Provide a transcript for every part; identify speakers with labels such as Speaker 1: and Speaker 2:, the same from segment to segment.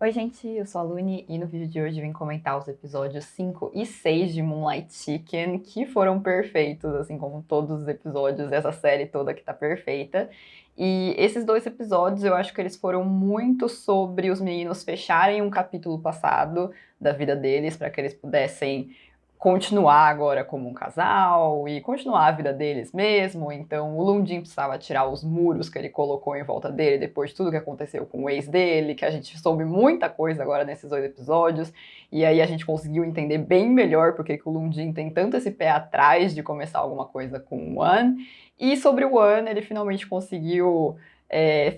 Speaker 1: Oi, gente, eu sou a Luni e no vídeo de hoje vim comentar os episódios 5 e 6 de Moonlight Chicken, que foram perfeitos, assim como todos os episódios dessa série toda que tá perfeita. E esses dois episódios eu acho que eles foram muito sobre os meninos fecharem um capítulo passado da vida deles para que eles pudessem continuar agora como um casal e continuar a vida deles mesmo. Então o Lundin precisava tirar os muros que ele colocou em volta dele depois de tudo que aconteceu com o ex dele, que a gente soube muita coisa agora nesses dois episódios, e aí a gente conseguiu entender bem melhor porque que o Lundin tem tanto esse pé atrás de começar alguma coisa com o Wan. E sobre o Wan, ele finalmente conseguiu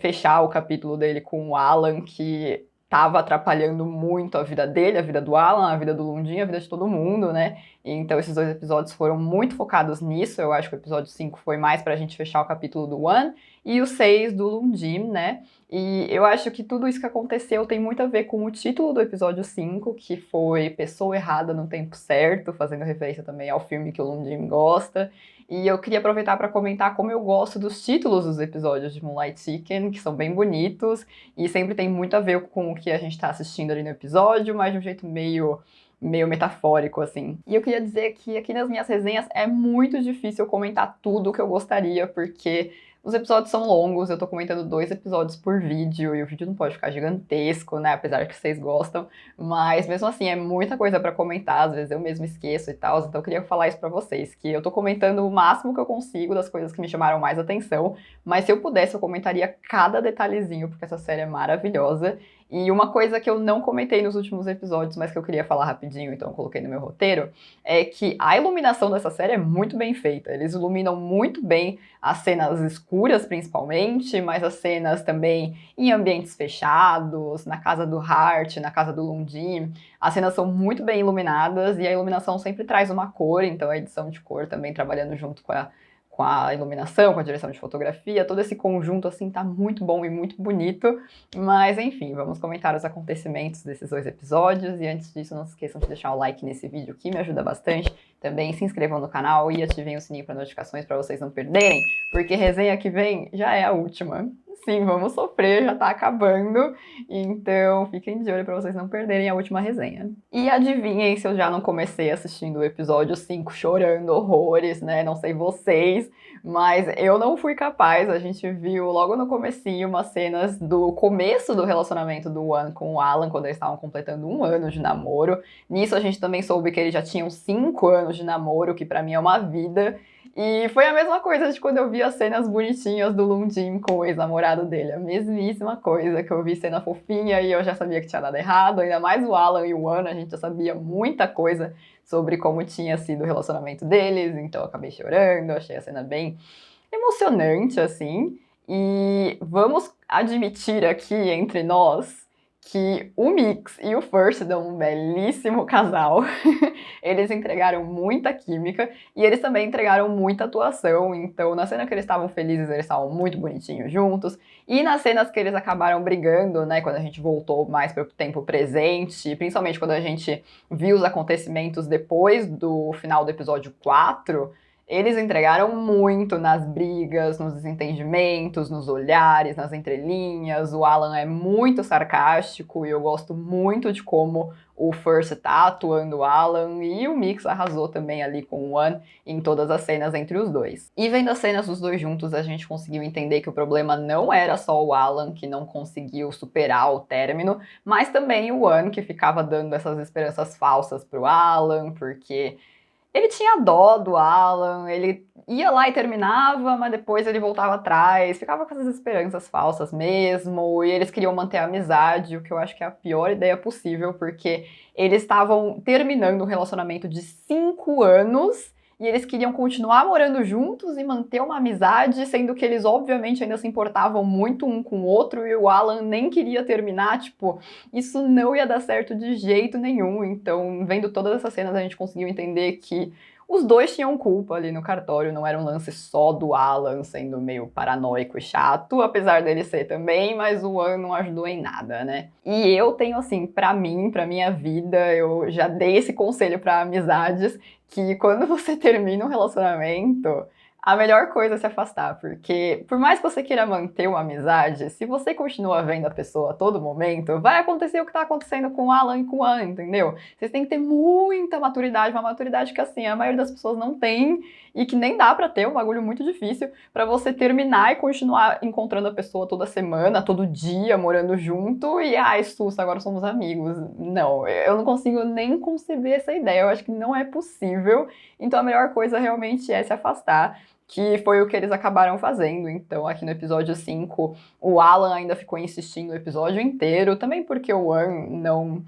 Speaker 1: fechar o capítulo dele com o Alan, que tava atrapalhando muito a vida dele, a vida do Alan, a vida do Lundin, a vida de todo mundo, né? Então esses dois episódios foram muito focados nisso. Eu acho que o episódio 5 foi mais pra gente fechar o capítulo do Wan e o 6 do Lundin, né? E eu acho que tudo isso que aconteceu tem muito a ver com o título do episódio 5, que foi Pessoa Errada no Tempo Certo, fazendo referência também ao filme que o Lundin gosta. E eu queria aproveitar para comentar como eu gosto dos títulos dos episódios de Moonlight Chicken, que são bem bonitos e sempre tem muito a ver com o que a gente tá assistindo ali no episódio, mas de um jeito meio metafórico, assim. E eu queria dizer que aqui nas minhas resenhas é muito difícil eu comentar tudo o que eu gostaria, porque os episódios são longos, eu tô comentando 2 episódios por vídeo, e o vídeo não pode ficar gigantesco, né, apesar que vocês gostam, mas mesmo assim é muita coisa pra comentar, às vezes eu mesmo esqueço e tal, então eu queria falar isso pra vocês, que eu tô comentando o máximo que eu consigo das coisas que me chamaram mais atenção, mas se eu pudesse eu comentaria cada detalhezinho, porque essa série é maravilhosa. E uma coisa que eu não comentei nos últimos episódios, mas que eu queria falar rapidinho, então eu coloquei no meu roteiro, é que a iluminação dessa série é muito bem feita. Eles iluminam muito bem as cenas escuras, principalmente, mas as cenas também em ambientes fechados, na casa do Hart, na casa do Lundin. As cenas são muito bem iluminadas e a iluminação sempre traz uma cor, então a edição de cor também trabalhando junto com a iluminação, com a direção de fotografia, todo esse conjunto assim tá muito bom e muito bonito. Mas enfim, vamos comentar os acontecimentos desses 2 episódios. E antes disso, não se esqueçam de deixar o like nesse vídeo que me ajuda bastante. Também se inscrevam no canal e ativem o sininho para notificações para vocês não perderem, porque resenha que vem já é a última. Sim, vamos sofrer, já tá acabando. Então fiquem de olho para vocês não perderem a última resenha. E adivinhem se eu já não comecei assistindo o episódio 5 chorando horrores, né? Não sei vocês, mas eu não fui capaz. A gente viu logo no comecinho umas cenas do começo do relacionamento do Wan com o Alan, quando eles estavam completando 1 ano de namoro. Nisso a gente também soube que eles já tinham 5 anos de namoro, que pra mim é uma vida. E foi a mesma coisa de quando eu vi as cenas bonitinhas do Lundin com o ex-namorado dele. A mesmíssima coisa, que eu vi cena fofinha e eu já sabia que tinha dado errado. Ainda mais o Alan e o Wan, a gente já sabia muita coisa sobre como tinha sido o relacionamento deles, então eu acabei chorando, achei a cena bem emocionante, assim. E vamos admitir aqui entre nós que o Mix e o First dão um belíssimo casal. Eles entregaram muita química e eles também entregaram muita atuação. Então, na cena que eles estavam felizes, eles estavam muito bonitinhos juntos. E nas cenas que eles acabaram brigando, né, quando a gente voltou mais para o tempo presente, principalmente quando a gente viu os acontecimentos depois do final do episódio 4, eles entregaram muito nas brigas, nos desentendimentos, nos olhares, nas entrelinhas. O Alan é muito sarcástico e eu gosto muito de como o First tá atuando o Alan, e o Mix arrasou também ali com o Wan em todas as cenas entre os dois. E vendo as cenas dos dois juntos, a gente conseguiu entender que o problema não era só o Alan, que não conseguiu superar o término, mas também o Wan, que ficava dando essas esperanças falsas pro Alan, porque ele tinha dó do Alan, ele ia lá e terminava, mas depois ele voltava atrás, ficava com essas esperanças falsas mesmo, e eles queriam manter a amizade, o que eu acho que é a pior ideia possível, porque eles estavam terminando um relacionamento de 5 anos e eles queriam continuar morando juntos e manter uma amizade, sendo que eles obviamente ainda se importavam muito um com o outro e o Alan nem queria terminar, tipo, isso não ia dar certo de jeito nenhum. Então, vendo todas essas cenas, a gente conseguiu entender que os dois tinham culpa ali no cartório, não era um lance só do Alan sendo meio paranoico e chato, apesar dele ser também, mas o Wan não ajudou em nada, né? E eu tenho assim, pra mim, pra minha vida, eu já dei esse conselho pra amizades, que quando você termina um relacionamento, A melhor coisa é se afastar, porque por mais que você queira manter uma amizade, se você continua vendo a pessoa a todo momento, vai acontecer o que tá acontecendo com o Alan e com o Anne, entendeu? Vocês têm que ter muita maturidade, uma maturidade que assim, a maioria das pessoas não tem e que nem dá pra ter, um bagulho muito difícil pra você terminar e continuar encontrando a pessoa toda semana, todo dia, morando junto e ai, susto, agora somos amigos. Não, eu não consigo nem conceber essa ideia, eu acho que não é possível. Então a melhor coisa realmente é se afastar, que foi o que eles acabaram fazendo. Então, aqui no episódio 5, o Alan ainda ficou insistindo o episódio inteiro, também porque o Wan não,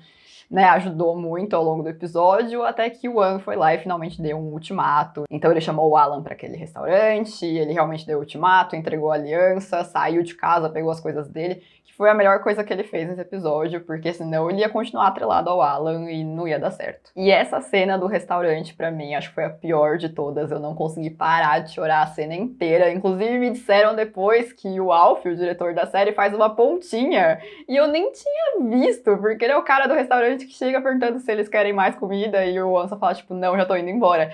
Speaker 1: né, ajudou muito ao longo do episódio, até que o Wan foi lá e finalmente deu um ultimato. Então ele chamou o Alan para aquele restaurante, ele realmente deu o ultimato, entregou a aliança, saiu de casa, pegou as coisas dele, que foi a melhor coisa que ele fez nesse episódio, porque senão ele ia continuar atrelado ao Alan e não ia dar certo. E essa cena do restaurante, pra mim, acho que foi a pior de todas. Eu não consegui parar de chorar a cena inteira. Inclusive, me disseram depois que o Alf, o diretor da série, faz uma pontinha. E eu nem tinha visto, porque ele é o cara do restaurante que chega perguntando se eles querem mais comida e o Ansa fala, tipo, não, já tô indo embora.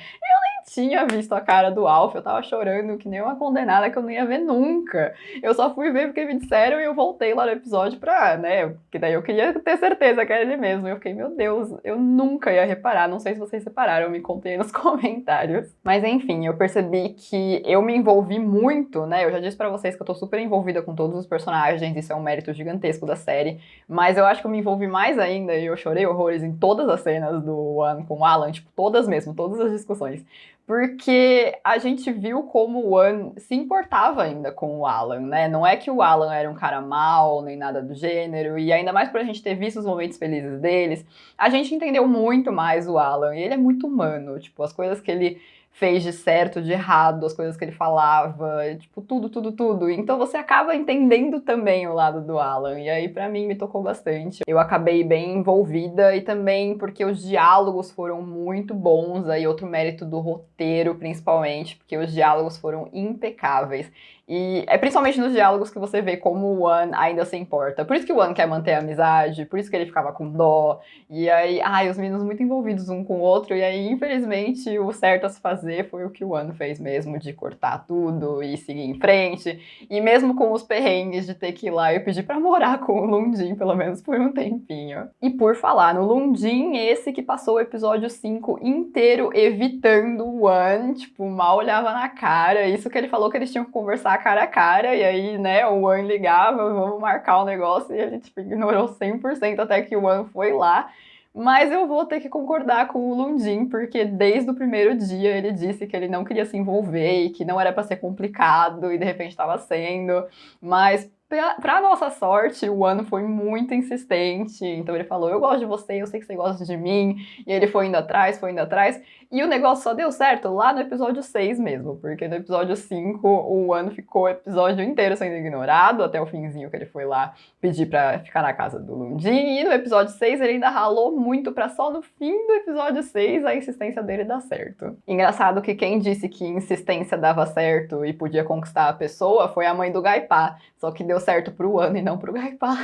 Speaker 1: Tinha visto a cara do Alf, eu tava chorando que nem uma condenada que eu não ia ver nunca. Eu só fui ver porque me disseram e eu voltei lá no episódio pra, né, que daí eu queria ter certeza que era ele mesmo. E eu fiquei, meu Deus, eu nunca ia reparar, não sei se vocês repararam, me contem aí nos comentários. Mas enfim, eu percebi que eu me envolvi muito, né, eu já disse pra vocês que eu tô super envolvida com todos os personagens, isso é um mérito gigantesco da série, mas eu acho que eu me envolvi mais ainda e eu chorei horrores em todas as cenas do One com o Alan, tipo, todas mesmo, todas as discussões. Porque a gente viu como o One se importava ainda com o Alan, né? Não é que o Alan era um cara mau, nem nada do gênero, e ainda mais por a gente ter visto os momentos felizes deles, a gente entendeu muito mais o Alan, e ele é muito humano, tipo, as coisas que ele fez de certo, de errado, as coisas que ele falava, tipo, tudo, tudo, tudo. Então você acaba entendendo também o lado do Alan, e aí pra mim me tocou bastante. Eu acabei bem envolvida e também porque os diálogos foram muito bons, aí outro mérito do roteiro, principalmente, porque os diálogos foram impecáveis. E é principalmente nos diálogos que você vê como o One ainda se importa. Por isso que o One quer manter a amizade, por isso que ele ficava com dó. E aí, ai, os meninos muito envolvidos um com o outro. E aí, infelizmente, o certo a se fazer foi o que o One fez mesmo, de cortar tudo e seguir em frente. E mesmo com os perrengues de ter que ir lá e pedir pra morar com o Lundin, pelo menos por um tempinho. E por falar no Lundin, esse que passou o episódio 5 inteiro evitando o One, tipo, mal olhava na cara. Isso que ele falou que eles tinham que conversar cara a cara, e aí, né, o One ligava, vamos marcar o negócio, e ele, tipo, ignorou 100% até que o One foi lá. Mas eu vou ter que concordar com o Lundin, porque desde o primeiro dia ele disse que ele não queria se envolver e que não era pra ser complicado, e de repente estava sendo. Mas pra nossa sorte, o One foi muito insistente, então ele falou, eu gosto de você, eu sei que você gosta de mim, e ele foi indo atrás, e o negócio só deu certo lá no episódio 6 mesmo, porque no episódio 5 o One ficou o episódio inteiro sendo ignorado, até o finzinho que ele foi lá pedir pra ficar na casa do Lundin, e no episódio 6 ele ainda ralou muito pra só no fim do episódio 6 a insistência dele dar certo. Engraçado que quem disse que insistência dava certo e podia conquistar a pessoa foi a mãe do Gaipá, só que deu certo pro One e não pro Gaipá.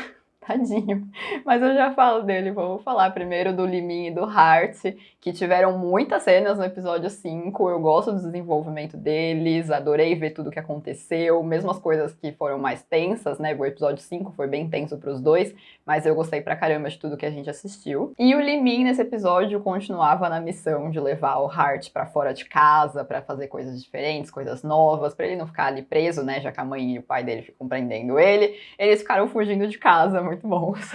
Speaker 1: Tadinho. Mas eu já falo dele, vou falar primeiro do Limin e do Hart, que tiveram muitas cenas no episódio 5. Eu gosto do desenvolvimento deles, adorei ver tudo o que aconteceu, mesmo as coisas que foram mais tensas, né? O episódio 5 foi bem tenso pros dois, mas eu gostei pra caramba de tudo que a gente assistiu. E o Limin nesse episódio continuava na missão de levar o Hart pra fora de casa, pra fazer coisas diferentes, coisas novas, pra ele não ficar ali preso, né? Já que a mãe e o pai dele ficam prendendo ele. Eles ficaram fugindo de casa, muito bons.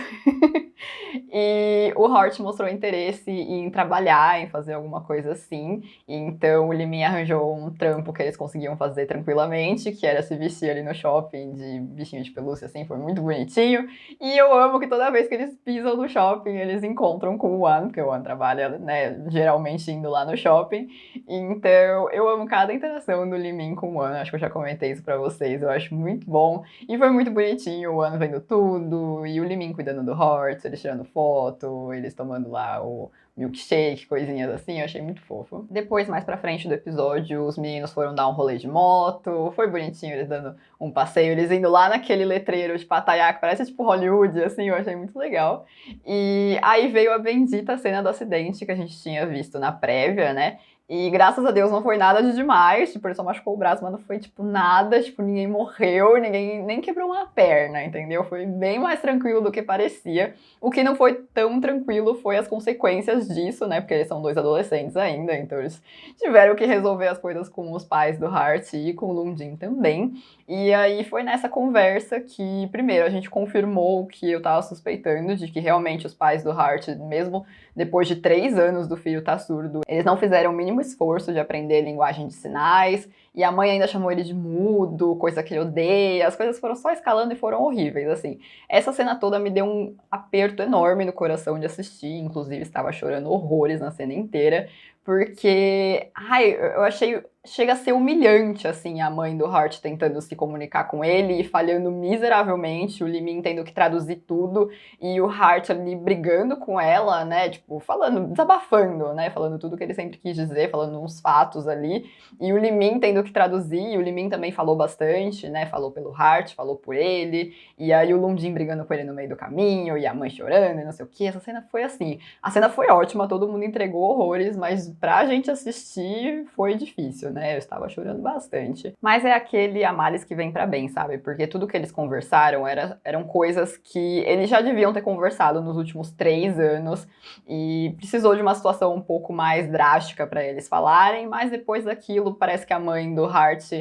Speaker 1: E o Hart mostrou interesse em trabalhar, em fazer alguma coisa assim. Então o Limin arranjou um trampo que eles conseguiam fazer tranquilamente, que era se vestir ali no shopping de bichinho de pelúcia, assim, foi muito bonitinho. E eu amo que toda vez que eles pisam no shopping, eles encontram com o One, porque o One trabalha, né, geralmente indo lá no shopping. Então eu amo cada interação do Limin com o One, acho que eu já comentei isso pra vocês, eu acho muito bom. E foi muito bonitinho, o One vendo tudo, e o Limin cuidando do Hortz, eles tirando foto, eles tomando lá o milkshake, coisinhas assim, eu achei muito fofo. Depois, mais pra frente do episódio, os meninos foram dar um rolê de moto, foi bonitinho eles dando um passeio, eles indo lá naquele letreiro de Pattaya, que parece tipo Hollywood, assim, eu achei muito legal. E aí veio a bendita cena do acidente que a gente tinha visto na prévia, né? E graças a Deus não foi nada de demais, tipo, ele só machucou o braço, mas não foi, tipo, nada, tipo, ninguém morreu, ninguém nem quebrou uma perna, entendeu? Foi bem mais tranquilo do que parecia. O que não foi tão tranquilo foi as consequências disso, né? Porque eles são dois adolescentes ainda, então eles tiveram que resolver as coisas com os pais do Hart e com o Lundin também. E aí foi nessa conversa que, primeiro, a gente confirmou o que eu tava suspeitando, de que realmente os pais do Hart, mesmo depois de 3 anos do filho estar surdo, eles não fizeram o mínimo esforço de aprender linguagem de sinais, e a mãe ainda chamou ele de mudo, coisa que ele odeia, as coisas foram só escalando e foram horríveis, assim. Essa cena toda me deu um aperto enorme no coração de assistir, inclusive estava chorando horrores na cena inteira, porque, ai, eu achei, chega a ser humilhante, assim, a mãe do Hart tentando se comunicar com ele e falhando miseravelmente, o Limin tendo que traduzir tudo, e o Hart ali brigando com ela, né, tipo, falando, desabafando, né, falando tudo que ele sempre quis dizer, falando uns fatos ali, e o Limin tendo que traduzir, e o Limin também falou bastante, né, falou pelo Hart, falou por ele, e aí o Lundin brigando com ele no meio do caminho, e a mãe chorando, e não sei o que, essa cena foi assim, a cena foi ótima, todo mundo entregou horrores, mas pra gente assistir foi difícil, né, eu estava chorando bastante. Mas é aquele a males que vem pra bem, sabe, porque tudo que eles conversaram eram coisas que eles já deviam ter conversado nos últimos 3 anos e precisou de uma situação um pouco mais drástica para eles falarem, mas depois daquilo parece que a mãe do Hart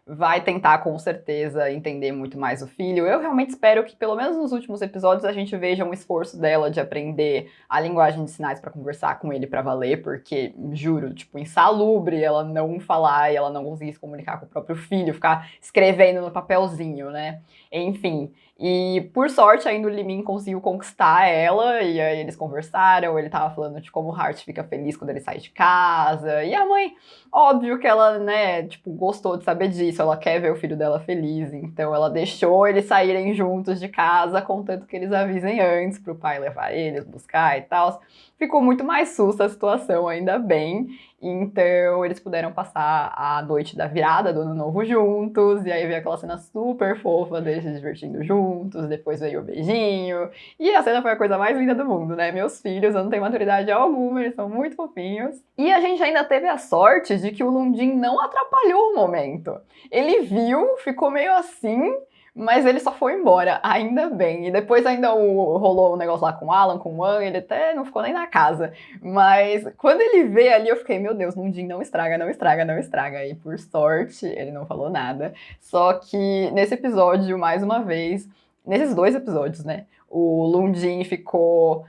Speaker 1: vai tentar com certeza entender muito mais o filho. Eu realmente espero que pelo menos nos últimos episódios a gente veja um esforço dela de aprender a linguagem de sinais para conversar com ele para valer, porque juro, tipo, insalubre ela não falar e ela não conseguir se comunicar com o próprio filho, ficar escrevendo no papelzinho, né? Enfim, e por sorte ainda o Limin conseguiu conquistar ela, e aí eles conversaram, ele tava falando de como o Hart fica feliz quando ele sai de casa, e a mãe, óbvio que ela, né, tipo, gostou de saber disso, ela quer ver o filho dela feliz, então ela deixou eles saírem juntos de casa, contanto que eles avisem antes pro pai levar eles, buscar e tal. Ficou muito mais sussa a situação, ainda bem. Então eles puderam passar a noite da virada do ano novo juntos, e aí veio aquela cena super fofa deles se divertindo juntos, depois veio o beijinho, e a cena foi a coisa mais linda do mundo, né? Meus filhos, eu não tenho maturidade alguma, eles são muito fofinhos. E a gente ainda teve a sorte de que o Lundin não atrapalhou o momento. Ele viu, ficou meio assim, mas ele só foi embora, ainda bem. E depois ainda rolou um negócio lá com o Alan, com o An, ele até não ficou nem na casa. Mas quando ele veio ali, eu fiquei, meu Deus, Lundin, não estraga, não estraga, não estraga. E por sorte, ele não falou nada. Só que nesse episódio, mais uma vez, nesses 2 episódios, né, o Lundin ficou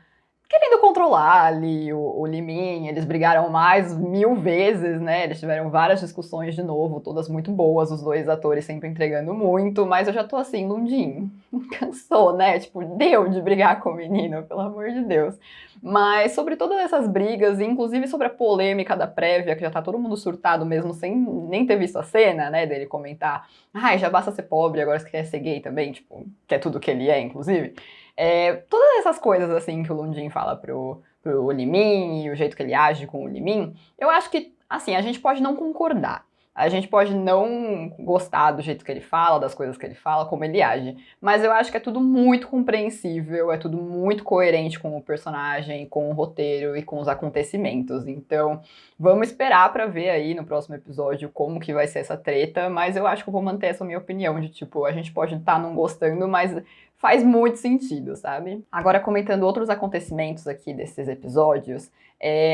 Speaker 1: querendo controlar ali o Limin, eles brigaram mais 1000 vezes, né? Eles tiveram várias discussões de novo, todas muito boas, os 2 atores sempre entregando muito, mas eu já tô assim, Lundin, cansou, né? Tipo, deu de brigar com o menino, pelo amor de Deus. Mas sobre todas essas brigas, e inclusive sobre a polêmica da prévia, que já tá todo mundo surtado mesmo sem nem ter visto a cena, né? Dele comentar, ai, já basta ser pobre, agora você quer ser gay também, tipo, que é tudo que ele é, inclusive. Todas essas coisas assim que o Lundin fala pro Limin e o jeito que ele age com o Limin, eu acho que, assim, a gente pode não concordar. A gente pode não gostar do jeito que ele fala, das coisas que ele fala, como ele age. Mas eu acho que é tudo muito compreensível, é tudo muito coerente com o personagem, com o roteiro e com os acontecimentos. Então, vamos esperar pra ver aí no próximo episódio como que vai ser essa treta, mas eu acho que eu vou manter essa minha opinião de, tipo, a gente pode estar não gostando, mas faz muito sentido, sabe? Agora, comentando outros acontecimentos aqui desses episódios,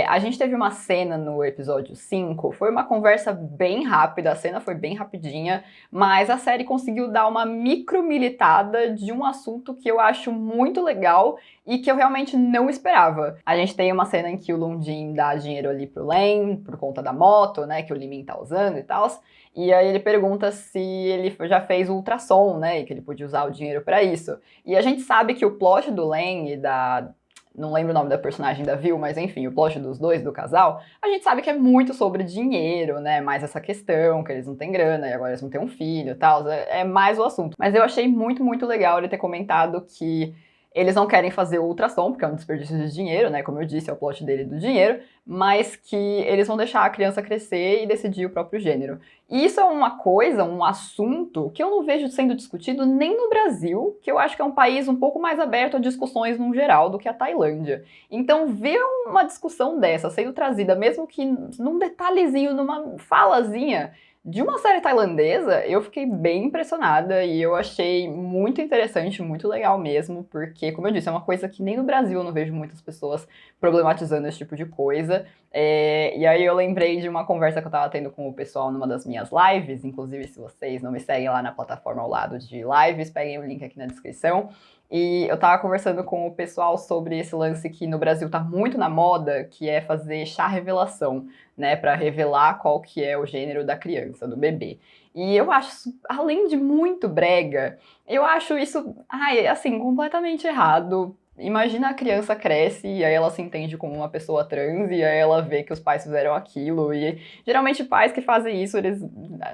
Speaker 1: a gente teve uma cena no episódio 5, foi uma conversa bem rápida, a cena foi bem rapidinha, mas a série conseguiu dar uma micromilitada de um assunto que eu acho muito legal e que eu realmente não esperava. A gente tem uma cena em que o Lundin dá dinheiro ali pro Len, por conta da moto, né, que o Limin tá usando e tal, e aí ele pergunta se ele já fez o ultrassom, né, e que ele podia usar o dinheiro pra isso. E a gente sabe que o plot do Len e da... não lembro o nome da personagem da Vil, mas enfim, o plot dos dois, do casal, a gente sabe que é muito sobre dinheiro, né? Mais essa questão, que eles não têm grana e agora eles não têm um filho e tal, é mais o assunto. Mas eu achei muito, muito legal ele ter comentado que eles não querem fazer o ultrassom, porque é um desperdício de dinheiro, né? Como eu disse, é o plot dele do dinheiro, mas que eles vão deixar a criança crescer e decidir o próprio gênero. E isso é uma coisa, um assunto, que eu não vejo sendo discutido nem no Brasil, que eu acho que é um país um pouco mais aberto a discussões no geral do que a Tailândia. Então, ver uma discussão dessa sendo trazida, mesmo que num detalhezinho, numa falazinha, de uma série tailandesa, eu fiquei bem impressionada e eu achei muito interessante, muito legal mesmo, porque, como eu disse, é uma coisa que nem no Brasil eu não vejo muitas pessoas problematizando esse tipo de coisa. E aí eu lembrei de uma conversa que eu tava tendo com o pessoal numa das minhas lives, inclusive se vocês não me seguem lá na plataforma ao lado de lives, peguem o link aqui na descrição. E eu tava conversando com o pessoal sobre esse lance que no Brasil tá muito na moda, que é fazer chá revelação, né, para revelar qual que é o gênero da criança, do bebê. E eu acho, além de muito brega, eu acho isso, ai, assim, completamente errado. Imagina a criança cresce e aí ela se entende como uma pessoa trans e aí ela vê que os pais fizeram aquilo. E geralmente pais que fazem isso, eles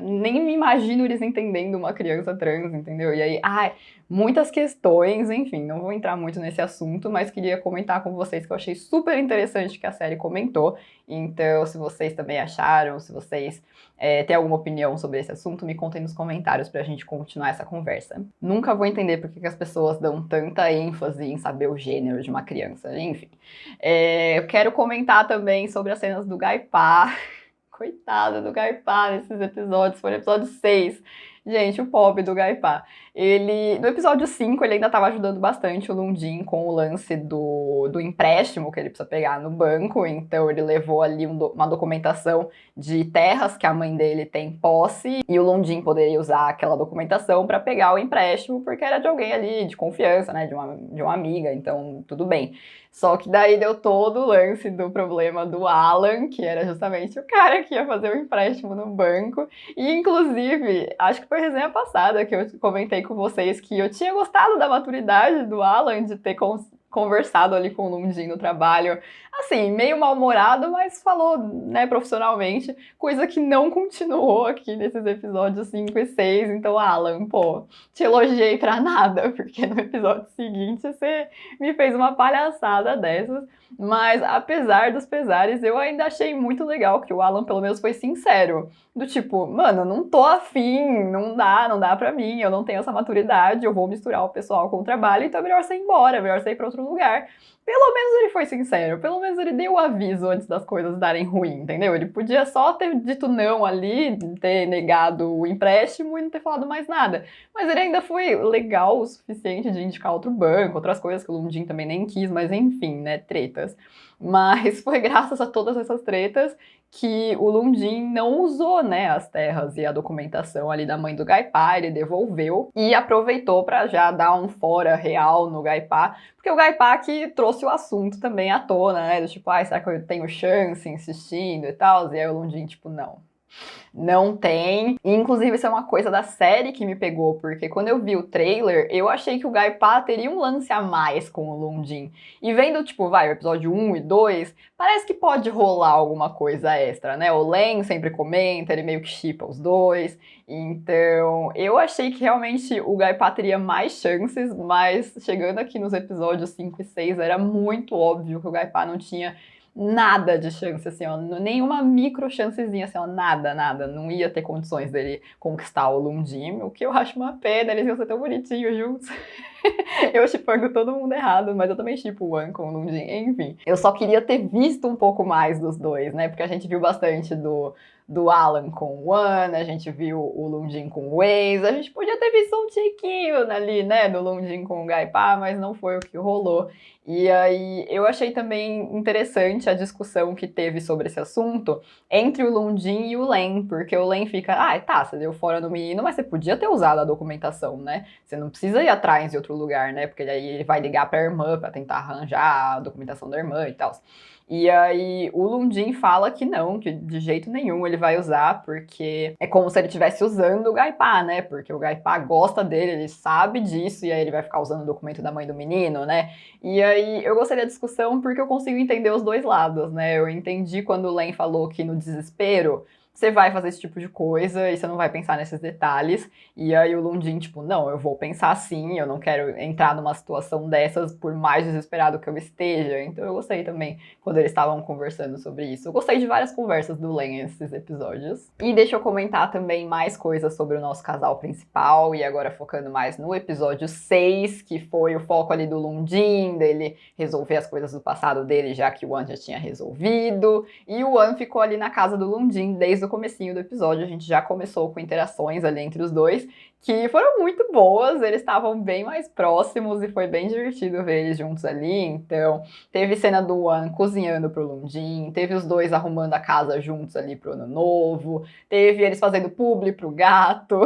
Speaker 1: nem me imagino eles entendendo uma criança trans, entendeu? E aí, ai, muitas questões, enfim, não vou entrar muito nesse assunto, mas queria comentar com vocês que eu achei super interessante que a série comentou. Então, se vocês também acharam, se vocês têm alguma opinião sobre esse assunto, me contem nos comentários pra gente continuar essa conversa. Nunca vou entender por que as pessoas dão tanta ênfase em saber o gênero de uma criança, enfim. Eu quero comentar também sobre as cenas do Gaipá. Coitado do Gaipá nesses episódios, foi no episódio 6. Gente, o pobre do Gaipá. Ele, no episódio 5, ele ainda estava ajudando bastante o Lundin com o lance do empréstimo que ele precisa pegar no banco. Então, ele levou ali uma documentação de terras que a mãe dele tem posse. E o Lundin poderia usar aquela documentação para pegar o empréstimo, porque era de alguém ali de confiança, né? De uma amiga. Então, tudo bem. Só que daí deu todo o lance do problema do Alan, que era justamente o cara que ia fazer o empréstimo no banco. E, inclusive, acho que foi resenha passada que eu comentei com vocês que eu tinha gostado da maturidade do Alan de ter conversado ali com o Lundin no trabalho, assim, meio mal-humorado, mas falou, né, profissionalmente, coisa que não continuou aqui nesses episódios 5 e 6. Então, Alan, pô, te elogiei pra nada, porque no episódio seguinte você me fez uma palhaçada dessas. Mas, apesar dos pesares, eu ainda achei muito legal que o Alan, pelo menos, foi sincero. Do tipo, mano, não tô afim, não dá pra mim, eu não tenho essa maturidade, eu vou misturar o pessoal com o trabalho, então é melhor você ir embora, é melhor você ir pra outro lugar. Pelo menos ele foi sincero, pelo menos ele deu o aviso antes das coisas darem ruim, entendeu? Ele podia só ter dito não ali, ter negado o empréstimo e não ter falado mais nada. Mas ele ainda foi legal o suficiente de indicar outro banco, outras coisas que o Lundin também nem quis, mas enfim, né, tretas. Mas foi graças a todas essas tretas que o Lundin não usou, né, as terras e a documentação ali da mãe do Gaipá, ele devolveu e aproveitou para já dar um fora real no Gaipá, porque o Gaipá que trouxe o assunto também à tona, né, do tipo, será que eu tenho chance insistindo e tal, e aí o Lundin, tipo, não tem. E, inclusive, isso é uma coisa da série que me pegou, porque quando eu vi o trailer, eu achei que o Gaipá teria um lance a mais com o Lundin. E vendo, tipo, o episódio 1 e 2, parece que pode rolar alguma coisa extra, né? O Len sempre comenta, ele meio que shippa os dois. Então, eu achei que realmente o Gaipá teria mais chances, mas chegando aqui nos episódios 5 e 6, era muito óbvio que o Gaipá não tinha nada de chance, assim, ó, nenhuma micro chancezinha, assim, ó, nada, não ia ter condições dele conquistar o Lundin, o que eu acho uma pena, eles iam ser tão bonitinhos juntos. Eu shippando todo mundo errado, mas eu também shippo o Wan com o Lundin, enfim. Eu só queria ter visto um pouco mais dos dois, né, porque a gente viu bastante do Alan com o Wan, a gente viu o Lundin com o Waze, a gente podia ter visto um tiquinho ali, né, do Lundin com o Gaipá, mas não foi o que rolou. E aí eu achei também interessante a discussão que teve sobre esse assunto entre o Lundin e o Len, porque o Len fica, tá, você deu fora no menino, mas você podia ter usado a documentação, né? Você não precisa ir atrás de outro lugar, né? Porque daí ele vai ligar pra irmã pra tentar arranjar a documentação da irmã e tal. E aí o Lundin fala que não, que de jeito nenhum ele vai usar, porque é como se ele estivesse usando o Gaipá, né? Porque o Gaipá gosta dele, ele sabe disso, e aí ele vai ficar usando o documento da mãe do menino, né? E aí eu gostei da discussão porque eu consigo entender os dois lados, né? Eu entendi quando o Len falou que no desespero você vai fazer esse tipo de coisa e você não vai pensar nesses detalhes. E aí o Lundin, tipo, não, eu vou pensar assim, eu não quero entrar numa situação dessas por mais desesperado que eu esteja. Então eu gostei também quando eles estavam conversando sobre isso. Eu gostei de várias conversas do Len nesses episódios. E deixa eu comentar também mais coisas sobre o nosso casal principal, e agora focando mais no episódio 6, que foi o foco ali do Lundin, dele resolver as coisas do passado dele, já que o Wan já tinha resolvido. E o Wan ficou ali na casa do Lundin desde o comecinho do episódio. A gente já começou com interações ali entre os dois, que foram muito boas, eles estavam bem mais próximos e foi bem divertido ver eles juntos ali. Então, teve cena do Wan cozinhando pro Lundin, teve os dois arrumando a casa juntos ali pro Ano Novo, teve eles fazendo publi pro gato,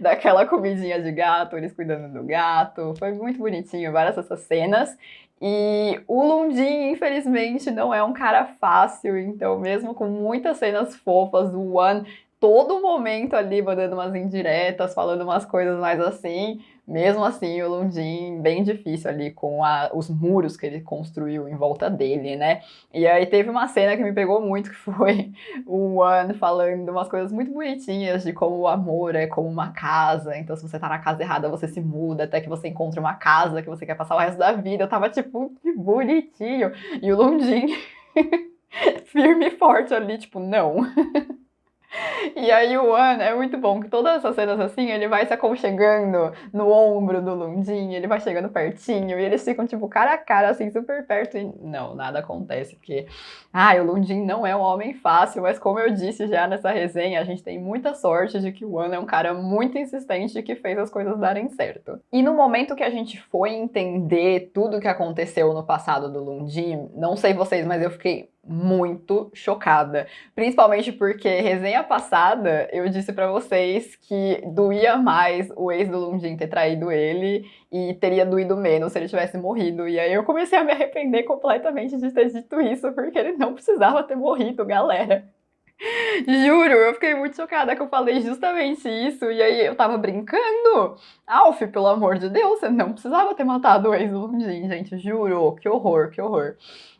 Speaker 1: daquela comidinha de gato, eles cuidando do gato. Foi muito bonitinho, várias dessas cenas. E o Lundin, infelizmente, não é um cara fácil, então mesmo com muitas cenas fofas, o Wan todo momento ali mandando umas indiretas, falando umas coisas mais assim, mesmo assim o Lundin bem difícil ali com os muros que ele construiu em volta dele, né? E aí teve uma cena que me pegou muito, que foi o Wan falando umas coisas muito bonitinhas de como o amor é como uma casa, então se você tá na casa errada, você se muda até que você encontre uma casa que você quer passar o resto da vida. Eu tava tipo, que bonitinho. E o Lundin firme e forte ali, tipo, não. E aí o Wan é muito bom, que todas essas cenas assim, ele vai se aconchegando no ombro do Lundin, ele vai chegando pertinho, e eles ficam tipo cara a cara, assim, super perto, e não, nada acontece, porque, o Lundin não é um homem fácil, mas como eu disse já nessa resenha, a gente tem muita sorte de que o Wan é um cara muito insistente que fez as coisas darem certo. E no momento que a gente foi entender tudo o que aconteceu no passado do Lundin, não sei vocês, mas eu fiquei muito chocada. Principalmente porque resenha passada eu disse pra vocês que doía mais o ex do Lundin ter traído ele e teria doído menos se ele tivesse morrido. E aí eu comecei a me arrepender completamente de ter dito isso, porque ele não precisava ter morrido, galera. Juro, eu fiquei muito chocada que eu falei justamente isso. E aí eu tava brincando. Alf, pelo amor de Deus, você não precisava ter matado o ex do Lundin, gente. Juro, que horror, que horror.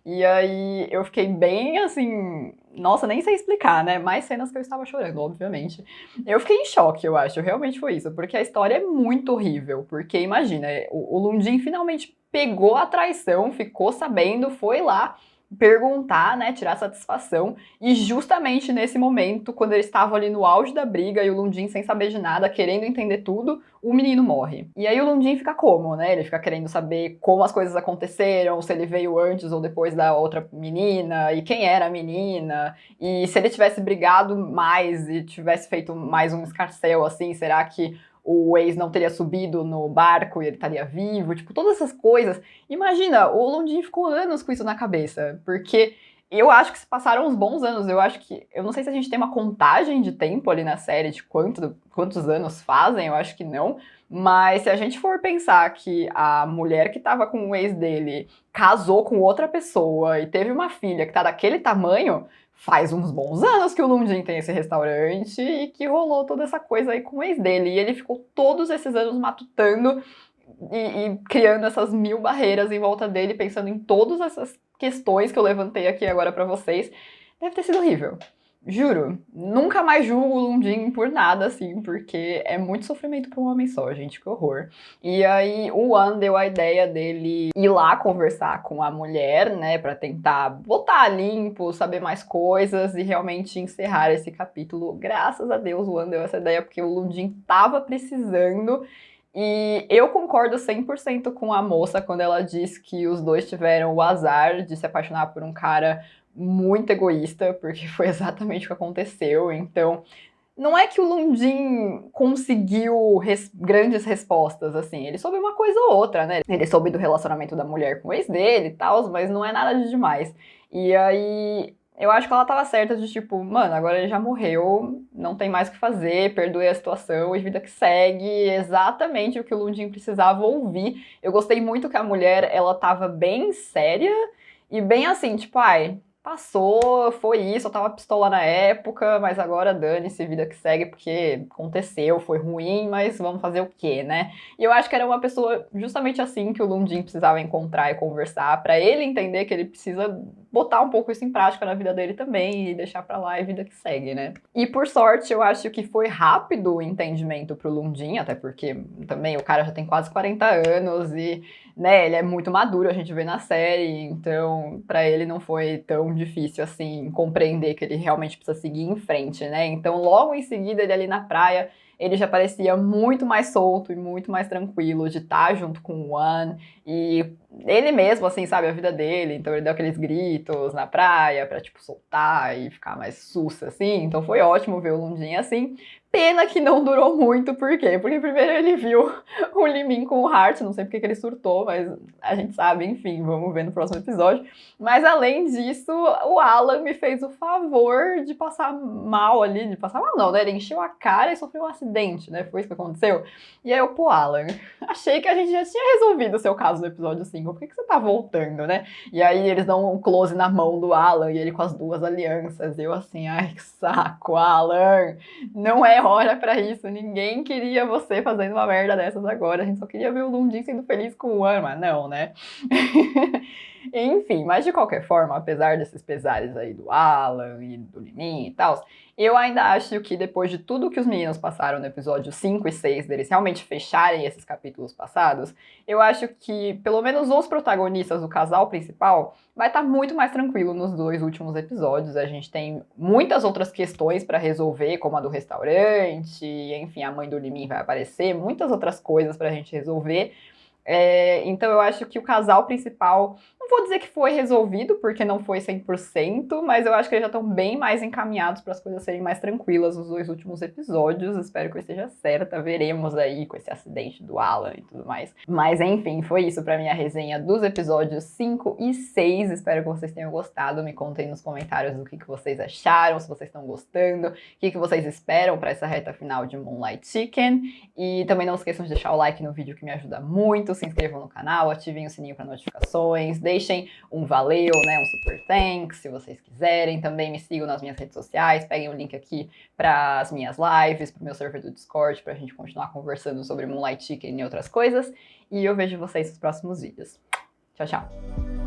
Speaker 1: E aí eu fiquei bem assim. Nossa, nem sei explicar, né? Mais cenas que eu estava chorando, obviamente. Eu fiquei em choque, eu acho. Realmente foi isso. Porque a história é muito horrível. Porque imagina, o Lundin finalmente pegou a traição, ficou sabendo, foi lá perguntar, né, tirar satisfação, e justamente nesse momento, quando eles estavam ali no auge da briga e o Lundin sem saber de nada, querendo entender tudo, o menino morre. E aí o Lundin fica como, né? Ele fica querendo saber como as coisas aconteceram, se ele veio antes ou depois da outra menina, e quem era a menina, e se ele tivesse brigado mais e tivesse feito mais um escarcéu, assim, será que o ex não teria subido no barco e ele estaria vivo? Tipo, todas essas coisas. Imagina, o Lundin ficou anos com isso na cabeça, porque eu acho que se passaram uns bons anos. Eu acho que. Eu não sei se a gente tem uma contagem de tempo ali na série de quantos anos fazem, eu acho que não. Mas se a gente for pensar que a mulher que tava com o ex dele casou com outra pessoa e teve uma filha que tá daquele tamanho, faz uns bons anos que o Lundin tem esse restaurante e que rolou toda essa coisa aí com o ex dele. E ele ficou todos esses anos matutando e criando essas 1000 barreiras em volta dele, pensando em todas essas questões que eu levantei aqui agora pra vocês. Deve ter sido horrível. Juro, nunca mais julgo o Lundin por nada, assim, porque é muito sofrimento pra um homem só, gente, que horror. E aí o Wan deu a ideia dele ir lá conversar com a mulher, né, pra tentar botar a limpo, saber mais coisas e realmente encerrar esse capítulo. Graças a Deus o Wan deu essa ideia, porque o Lundin tava precisando. E eu concordo 100% com a moça quando ela diz que os dois tiveram o azar de se apaixonar por um cara muito egoísta, porque foi exatamente o que aconteceu. Então, não é que o Lundin conseguiu grandes respostas, assim. Ele soube uma coisa ou outra, né? Ele soube do relacionamento da mulher com o ex dele e tal, mas não é nada de demais. E aí, eu acho que ela tava certa de tipo, mano, agora ele já morreu, não tem mais o que fazer, perdoe a situação e vida que segue. Exatamente o que o Lundin precisava ouvir. Eu gostei muito que a mulher, ela tava bem séria e bem assim, tipo, ai, passou, foi isso, eu tava pistola na época, mas agora dane-se, vida que segue, porque aconteceu, foi ruim, mas vamos fazer o quê, né? E eu acho que era uma pessoa justamente assim que o Lundin precisava encontrar e conversar, pra ele entender que ele precisa botar um pouco isso em prática na vida dele também e deixar pra lá e vida que segue, né? E por sorte, eu acho que foi rápido o entendimento pro Lundin, até porque também o cara já tem quase 40 anos e, né, ele é muito maduro, a gente vê na série, então pra ele não foi tão difícil assim compreender que ele realmente precisa seguir em frente, né? Então logo em seguida ele ali na praia, ele já parecia muito mais solto e muito mais tranquilo de estar junto com o Wan e ele mesmo, assim, sabe, a vida dele. Então ele deu aqueles gritos na praia pra, tipo, soltar e ficar mais sussa, assim. Então foi ótimo ver o Lundin assim. Pena que não durou muito, por quê? Porque primeiro ele viu o Limin com o Hart, não sei porque que ele surtou, mas a gente sabe, enfim, vamos ver no próximo episódio. Mas além disso, o Alan me fez o favor de passar mal ali, de passar mal não, né? Ele encheu a cara e sofreu um acidente, né? Foi isso que aconteceu. E aí eu, pô, Alan, achei que a gente já tinha resolvido o seu caso no episódio 5, por que você tá voltando, né? E aí eles dão um close na mão do Alan e ele com as duas alianças. Eu assim, ai que saco, Alan, não é hora pra isso, ninguém queria você fazendo uma merda dessas agora, a gente só queria ver o Lundin sendo feliz com o Wan, mas não, né? Enfim, mas de qualquer forma, apesar desses pesares aí do Alan e do Limin e tal, eu ainda acho que depois de tudo que os meninos passaram no episódio 5 e 6, deles realmente fecharem esses capítulos passados, eu acho que pelo menos os protagonistas do casal principal vai estar muito mais tranquilo nos dois últimos episódios. A gente tem muitas outras questões para resolver, como a do restaurante, enfim, a mãe do Limin vai aparecer, muitas outras coisas pra gente resolver. Então eu acho que o casal principal, não vou dizer que foi resolvido, porque não foi 100%, mas eu acho que eles já estão bem mais encaminhados para as coisas serem mais tranquilas nos dois últimos episódios. Espero que eu esteja certa, veremos aí com esse acidente do Alan e tudo mais. Mas enfim, foi isso para minha resenha dos episódios 5 e 6. Espero que vocês tenham gostado. Me contem nos comentários o que vocês acharam, se vocês estão gostando, o que vocês esperam para essa reta final de Moonlight Chicken. E também não esqueçam de deixar o like no vídeo, que me ajuda muito. Se inscrevam no canal, ativem o sininho para notificações, deixem um valeu, né, um super thanks, se vocês quiserem. Também me sigam nas minhas redes sociais, peguem o link aqui para as minhas lives, para o meu server do Discord, para a gente continuar conversando sobre Moonlight Chicken e outras coisas. E eu vejo vocês nos próximos vídeos. Tchau, tchau!